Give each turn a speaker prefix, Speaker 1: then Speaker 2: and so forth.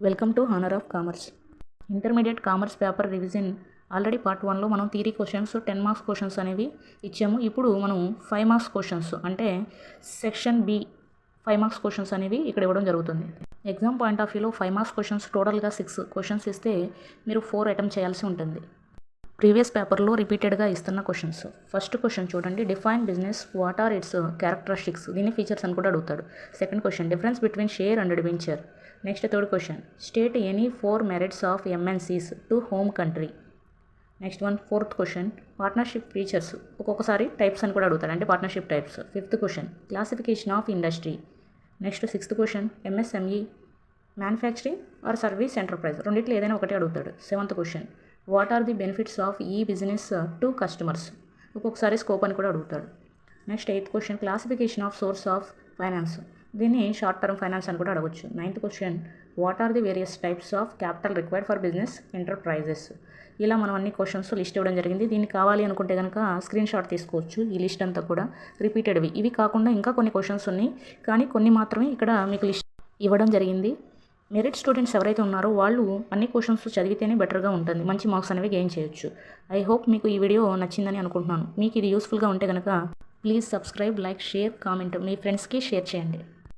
Speaker 1: Welcome to honour of commerce. Intermediate commerce paper revision already part 1లో మనం theory questions 10 marks questions అనేవి ఇచ్చాము. ఇప్పుడు మనం 5 మార్క్స్ క్వశ్చన్స్ అంటే సెక్షన్ బి 5 మార్క్స్ క్వశ్చన్స్ అనేవి ఇక్కడ ఇవ్వడం జరుగుతుంది. ఎగ్జామ్ పాయింట్ ఆఫ్ వ్యూలో 5 మార్క్స్ క్వశ్చన్స్ టోటల్గా 6 క్వశ్చన్స్ ఇస్తే మీరు 4 అటెంప్ట్ చేయాల్సి ఉంటుంది. ప్రీవియస్ పేపర్లో రిపీటెడ్గా ఇస్తున్న క్వశ్చన్స్. ఫస్ట్ క్వశ్చన్ చూడండి, define business, what are its characteristics, దీన్ని ఫీచర్స్ అని కూడా అడుగుతాడు. Second question, difference between share and debenture. Next third question, state any 4 merits of MNCs to home country. Next one fourth question, partnership features, ఒక్కొక్కసారి types అని కూడా అడుగుతాడు, అంటే partnership types. Fifth question, classification of industry. Next sixth question, MSME, manufacturing or service enterprise, రెండిట్లో ఏదైనా ఒకటే అడుగుతాడు. Seventh question, what are the benefits of e business to customers, ఒక్కొక్కసారి స్కోప్ అని కూడా అడుగుతాడు. Next eighth question, classification of source of finance, దీన్ని short term finance అని కూడా అడగవచ్చు. Ninth question, what are the various types of capital required for business enterprises. ఇలా మనం అన్ని క్వశ్చన్స్ లిస్ట్ ఇవ్వడం జరిగింది. దీన్ని కావాలి అనుకుంటే కనుక స్క్రీన్ షాట్ తీసుకోవచ్చు. ఈ లిస్ట్ అంతా కూడా రిపీటెడ్వి. ఇవి కాకుండా ఇంకా కొన్ని క్వశ్చన్స్ ఉన్నాయి, కానీ కొన్ని మాత్రమే ఇక్కడ మీకు లిస్ట్ ఇవ్వడం జరిగింది. మెరిట్ స్టూడెంట్స్ ఎవరైతే ఉన్నారో వాళ్ళు అన్ని క్వశ్చన్స్ చదివితేనే బెటర్గా ఉంటుంది, మంచి మార్క్స్ అనేవి గెయిన్ చేయొచ్చు. ఐ హోప్ మీకు ఈ వీడియో నచ్చిందని అనుకుంటున్నాను. మీకు ఇది యూస్ఫుల్గా ఉంటే కనుక please subscribe, like, share, comment మీ ఫ్రెండ్స్కి షేర్ చేయండి.